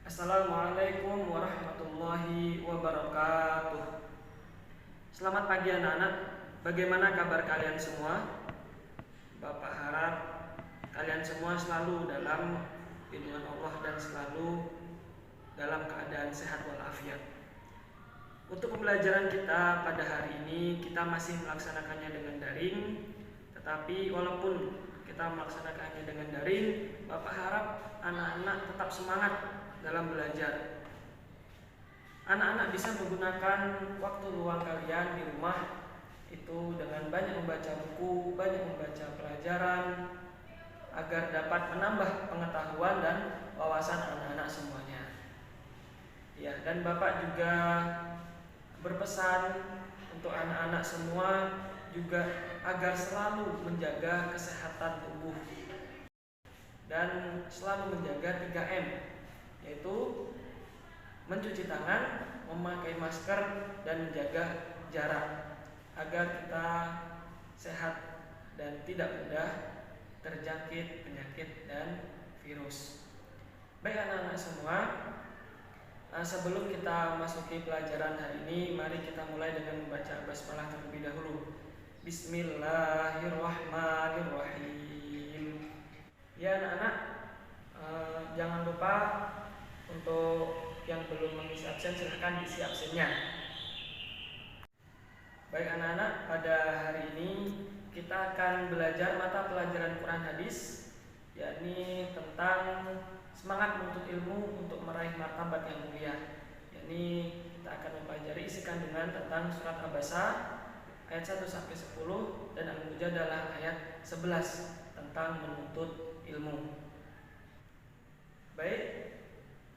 Assalamualaikum warahmatullahi wabarakatuh. Selamat pagi anak-anak. Bagaimana kabar kalian semua? Bapak harap kalian semua selalu dalam lindungan Allah dan selalu dalam keadaan sehat walafiat. Untuk pembelajaran kita pada hari ini, kita masih melaksanakannya dengan daring. Tetapi walaupun kita melaksanakannya dengan daring, Bapak harap anak-anak tetap semangat dalam belajar. Anak-anak bisa menggunakan waktu luang kalian di rumah itu dengan banyak membaca buku, banyak membaca pelajaran agar dapat menambah pengetahuan dan wawasan anak-anak semuanya. Ya, dan Bapak juga berpesan untuk anak-anak semua juga agar selalu menjaga kesehatan tubuh dan selalu menjaga 3M, yaitu mencuci tangan, memakai masker, dan menjaga jarak agar kita sehat dan tidak mudah terjangkit penyakit dan virus. Baik anak-anak semua, sebelum kita masuki pelajaran hari ini, mari kita mulai dengan membaca basmalah terlebih dahulu. Bismillahirrahmanirrahim. Ya anak-anak, jangan lupa untuk yang belum mengisi absen silahkan diisi absennya. Baik anak-anak, pada hari ini kita akan belajar mata pelajaran Quran hadis, yakni tentang semangat menuntut ilmu untuk meraih martabat yang mulia. Yakni kita akan mempelajari isi kandungan tentang surat Abasa ayat 1-10 dan Al-Mujadalah ayat 11 tentang menuntut ilmu. Baik,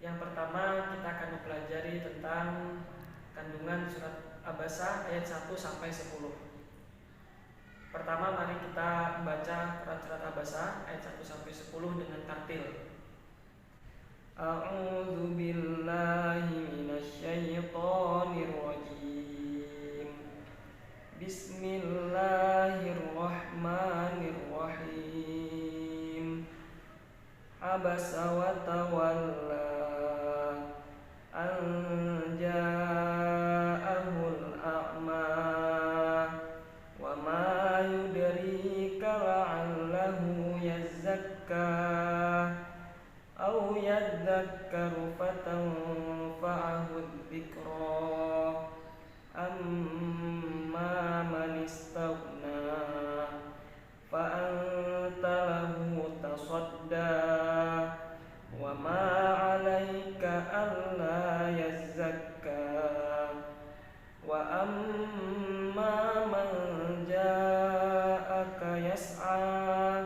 yang pertama kita akan mempelajari tentang kandungan surat Abasa ayat 1-10. Pertama mari kita membaca surat Abasa ayat 1-10 dengan tartil. A'udzu billahi minasyaitonir rajim. Bismillahirrahmanirrahim. Abasa wa tawalla an ja'ahul a'ma wa ma yudrika la'allahu yazzakka aw yadzakkaru fatanfa'ahu dzikra amma man istaghna fa anta lahu tasadda wa ma 'alaika alla yazzakka wa amma man ja'aka yas'a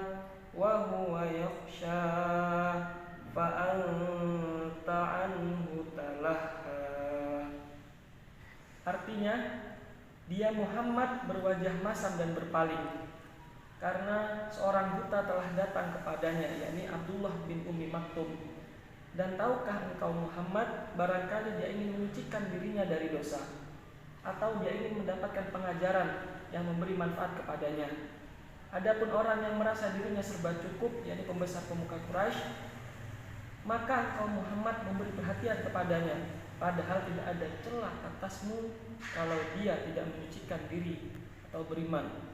wa huwa yakhsha fa anta 'anhu talahha. Artinya, dia Muhammad berwajah masam dan berpaling karena seorang buta telah datang kepadanya, yakni Abdullah bin Ummi Maktum. Dan tahukah engkau Muhammad, barangkali dia ingin menyucikan dirinya dari dosa, atau dia ingin mendapatkan pengajaran yang memberi manfaat kepadanya. Adapun orang yang merasa dirinya serba cukup, yakni pembesar pemuka Quraisy, maka engkau Muhammad memberi perhatian kepadanya, padahal tidak ada celah atasmu kalau dia tidak menyucikan diri atau beriman.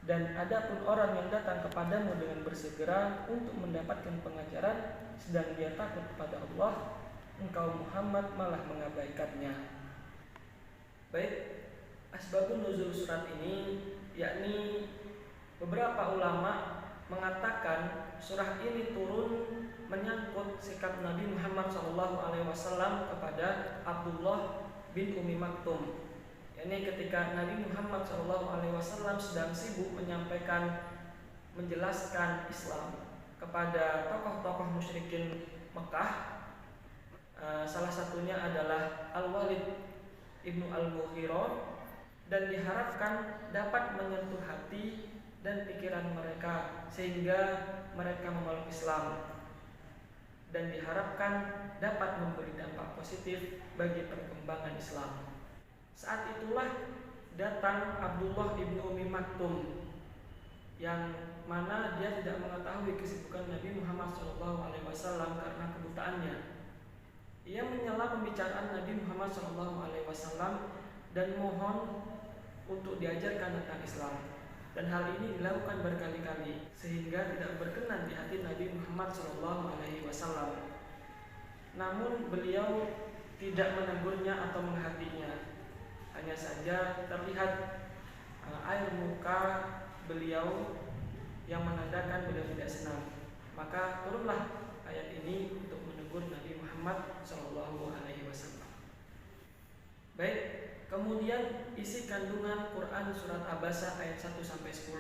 Dan adapun orang yang datang kepadamu dengan bersegera untuk mendapatkan pengajaran, sedang dia takut kepada Allah, engkau Muhammad malah mengabaikannya. Baik, asbabun nuzul surat ini, yakni beberapa ulama mengatakan surah ini turun menyangkut sikap Nabi Muhammad SAW kepada Abdullah bin Ummi Maktum. Ini ketika Nabi Muhammad SAW sedang sibuk menjelaskan Islam kepada tokoh-tokoh musyrikin Mekah, salah satunya adalah Al-Walid ibnu Al-Mughirah, dan diharapkan dapat menyentuh hati dan pikiran mereka sehingga mereka memeluk Islam, dan diharapkan dapat memberi dampak positif bagi perkembangan Islam. Saat itulah datang Abdullah ibnu Ummi Maktum, yang mana dia tidak mengetahui kesibukan Nabi Muhammad SAW karena kebutaannya. Ia menyela pembicaraan Nabi Muhammad SAW dan mohon untuk diajarkan tentang Islam. Dan hal ini dilakukan berkali-kali sehingga tidak berkenan di hati Nabi Muhammad SAW. Namun beliau tidak menegurnya atau menghatinya. Hanya saja terlihat air muka beliau yang menandakan beliau tidak senang. Maka turunlah ayat ini untuk menegur Nabi Muhammad SAW. Baik, kemudian isi kandungan Quran surat Abasa ayat 1-10.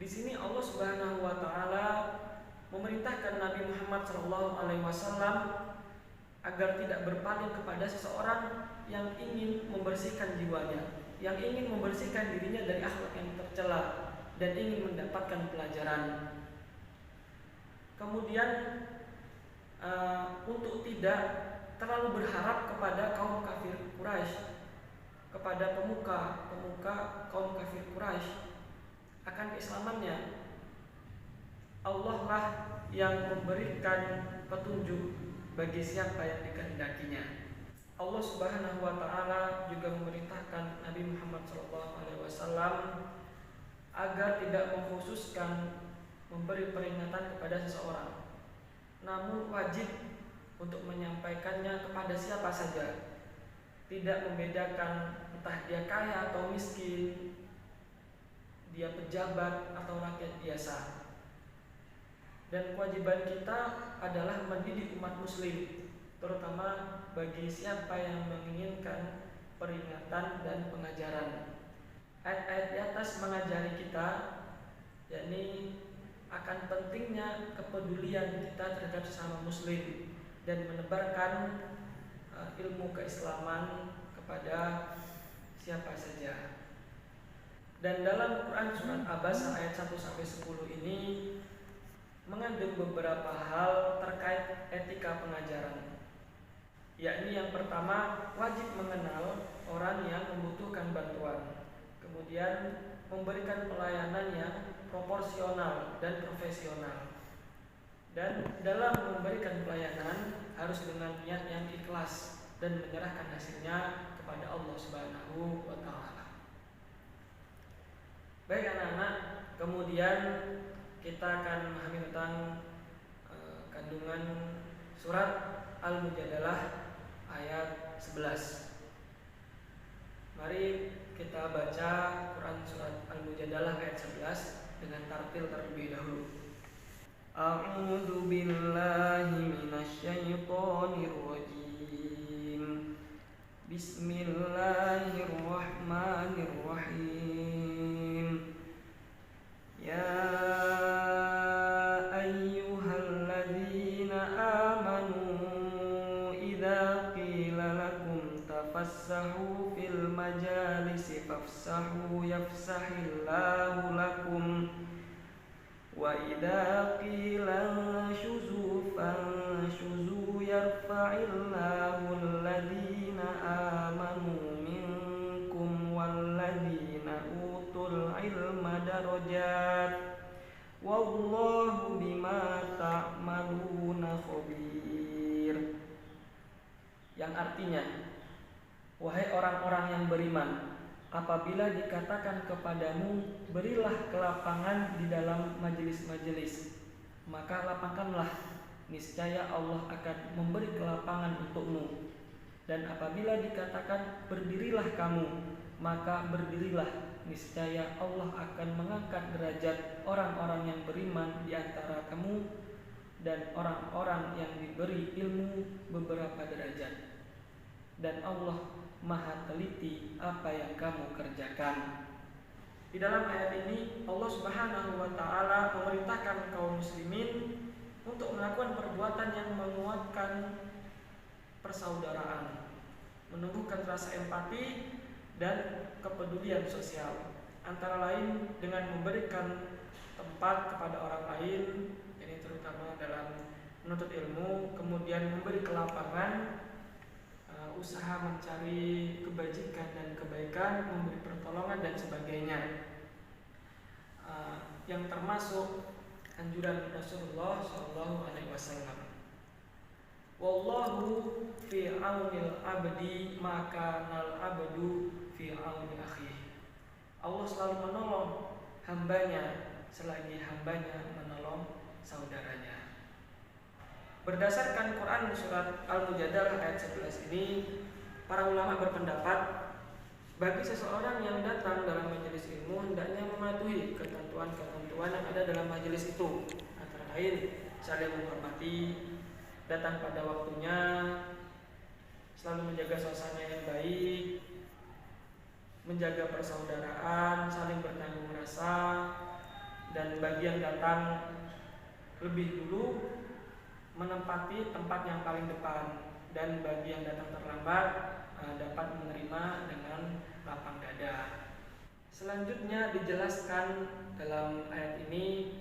Di sini Allah Subhanahu wa taala memerintahkan Nabi Muhammad SAW agar tidak berpaling kepada seseorang yang ingin membersihkan jiwanya, yang ingin membersihkan dirinya dari akhlak yang tercela dan ingin mendapatkan pelajaran. Kemudian untuk tidak terlalu berharap kepada kaum kafir Quraisy, kepada pemuka kaum kafir Quraisy akan keislamannya. Allah lah yang memberikan petunjuk bagi siapa yang dikehendakinya. Allah Subhanahu wa taala juga memerintahkan Nabi Muhammad SAW agar tidak mengkhususkan memberi peringatan kepada seseorang, namun wajib untuk menyampaikannya kepada siapa saja, tidak membedakan entah dia kaya atau miskin, dia pejabat atau rakyat biasa. Dan kewajiban kita adalah mendidik umat muslim, terutama bagi siapa yang menginginkan peringatan dan pengajaran. Ayat-ayat di atas mengajari kita, yakni akan pentingnya kepedulian kita terhadap sesama muslim dan menebarkan ilmu keislaman kepada siapa saja. Dan dalam Quran surat Abasa ayat 1-10 ini mengandung beberapa hal terkait etika pengajaran. Yakni yang pertama, wajib mengenal orang yang membutuhkan bantuan. Kemudian memberikan pelayanan yang proporsional dan profesional. Dan dalam memberikan pelayanan harus dengan niat yang ikhlas dan menyerahkan hasilnya kepada Allah Subhanahu wa taala. Baik anak-anak, kemudian kita akan memahami tentang kandungan surat Al-Mujadalah ayat 11. Mari kita baca Quran surat Al-Mujadalah ayat 11 dengan tartil terlebih dahulu. A'udzu billahi minasyaitonir rajim. Bismillahirrahmanirrahim. Ya ayyuhalladzina amanu idza qila lakum tafassahu fil majalisi fafsahu yafsahillahu lakum wa idza qila shuzu fanshuzu yarfa'illahu alladzina amanu minkum walladzina utul ilma darajat wallahu bima ta'maluna khabir. Yang artinya, wahai orang-orang yang beriman, apabila dikatakan kepadamu berilah kelapangan di dalam majelis-majelis, maka lapangkanlah, niscaya Allah akan memberi kelapangan untukmu. Dan apabila dikatakan berdirilah kamu, maka berdirilah, niscaya Allah akan mengangkat derajat orang-orang yang beriman di antara kamu dan orang-orang yang diberi ilmu beberapa derajat. Dan Allah Maha teliti apa yang kamu kerjakan. Di dalam ayat ini Allah Subhanahu wa taala memerintahkan kaum muslimin untuk melakukan perbuatan yang menguatkan persaudaraan, menumbuhkan rasa empati dan kepedulian sosial, antara lain dengan memberikan tempat kepada orang lain, ini terutama dalam menuntut ilmu, kemudian memberi kelapangan, usaha mencari kebajikan dan kebaikan, memberi pertolongan dan sebagainya, yang termasuk anjuran Rasulullah SAW. Wallahu fi aunil abdi maka nal abdu fi auni akhi. Allah selalu menolong hambanya selagi hambanya menolong saudaranya. Berdasarkan Quran surat Al-Mujadalah ayat 11 ini, para ulama berpendapat bagi seseorang yang datang dalam majelis ilmu hendaknya mematuhi ketentuan-ketentuan yang ada dalam majelis itu, antara lain saling menghormati, datang pada waktunya, selalu menjaga suasana yang baik, menjaga persaudaraan, saling bertanggung rasa, dan bagi yang datang lebih dulu menempati tempat yang paling depan, dan bagi yang datang terlambat dapat menerima dengan lapang dada. Selanjutnya dijelaskan dalam ayat ini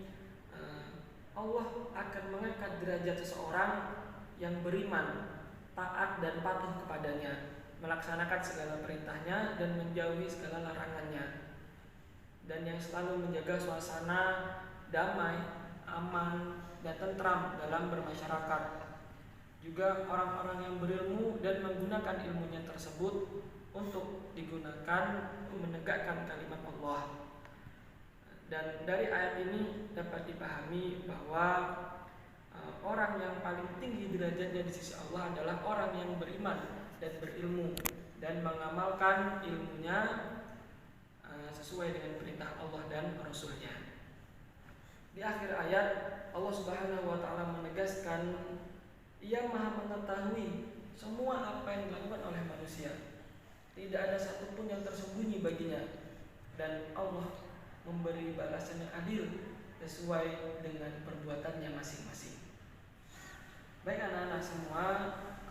Allah akan mengangkat derajat seseorang yang beriman, taat dan patuh kepadanya, melaksanakan segala perintahnya dan menjauhi segala larangannya, dan yang selalu menjaga suasana damai, aman dan tentram dalam bermasyarakat. Juga orang-orang yang berilmu dan menggunakan ilmunya tersebut untuk digunakan menegakkan kalimat Allah. Dan dari ayat ini dapat dipahami bahwa orang yang paling tinggi derajatnya di sisi Allah adalah orang yang beriman dan berilmu dan mengamalkan ilmunya sesuai dengan perintah Allah dan Rasul-Nya. Di akhir ayat Allah Subhanahu wa taala menegaskan Ia Maha mengetahui semua apa yang dilakukan oleh manusia. Tidak ada satupun yang tersembunyi baginya, dan Allah memberi balasan yang adil sesuai dengan perbuatannya masing-masing. Baik anak-anak semua,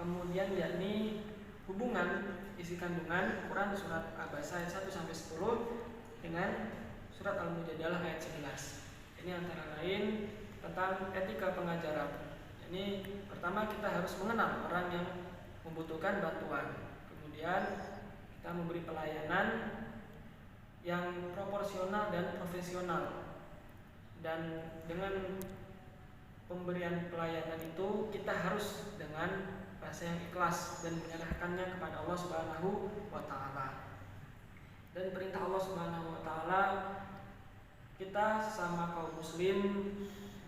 kemudian yakni hubungan isi kandungan Quran surat Abasa ayat 1 sampai 10 dengan surat Al-Mujadalah ayat 11. Ini antara lain tentang etika pengajaran. Ini pertama kita harus mengenal orang yang membutuhkan bantuan. Kemudian kita memberi pelayanan yang proporsional dan profesional. Dan dengan pemberian pelayanan itu kita harus dengan rasa yang ikhlas dan menyerahkannya kepada Allah Subhanahu wa taala. Dan perintah Allah Subhanahu wa taala kita sesama kaum muslim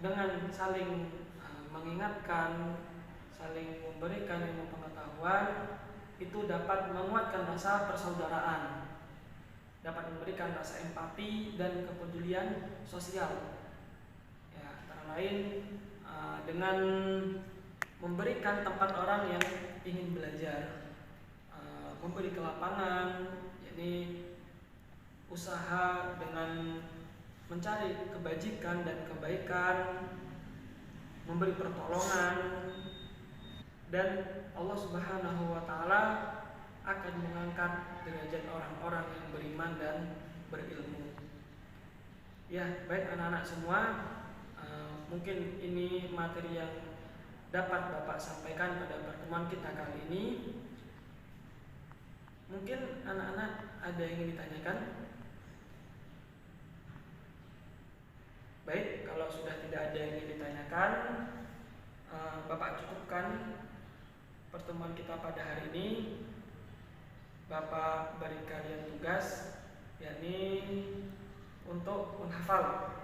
dengan saling mengingatkan, saling memberikan ilmu pengetahuan itu dapat menguatkan rasa persaudaraan, dapat memberikan rasa empati dan kepedulian sosial. Ya, antara lain dengan memberikan tempat orang yang ingin belajar, memberi kelapangan, yakni usaha dengan mencari kebajikan dan kebaikan, memberi pertolongan, dan Allah Subhanahu wa taala akan mengangkat derajat orang-orang yang beriman dan berilmu. Ya, baik anak-anak semua, mungkin ini materi yang dapat Bapak sampaikan pada pertemuan kita kali ini. Mungkin anak-anak ada yang ingin ditanyakan? Baik, kalau sudah tidak ada yang ingin ditanyakan, Bapak cukupkan pertemuan kita pada hari ini. Bapak beri kalian tugas, yakni untuk menghafal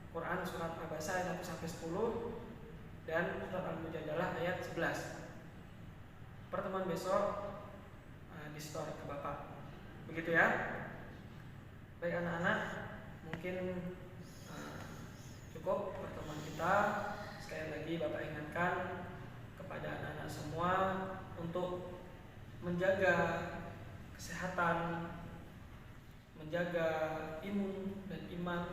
Quran surat Abasa ayat 1 sampai 10 dan surat Al-Mujadalah ayat 11. Pertemuan besok di store ke Bapak. Begitu ya. Baik anak-anak, mungkin cukup pertemuan kita. Sekali lagi Bapak ingatkan kepada anak-anak semua untuk menjaga kesehatan, menjaga imun dan iman,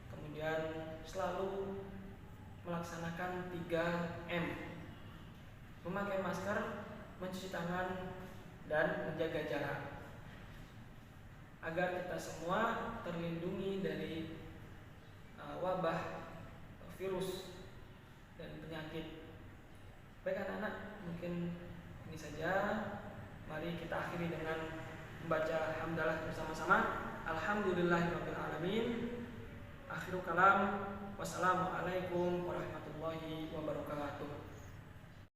kemudian selalu melaksanakan 3M: memakai masker, mencuci tangan, dan menjaga jarak, agar kita semua terlindungi dari wabah, virus, dan penyakit. Baik anak-anak, mungkin ini saja. Mari kita akhiri dengan membaca hamdalah bersama-sama. Alhamdulillahirabbil alamin. Akhiru kalam. Wassalamualaikum warahmatullahi wabarakatuh.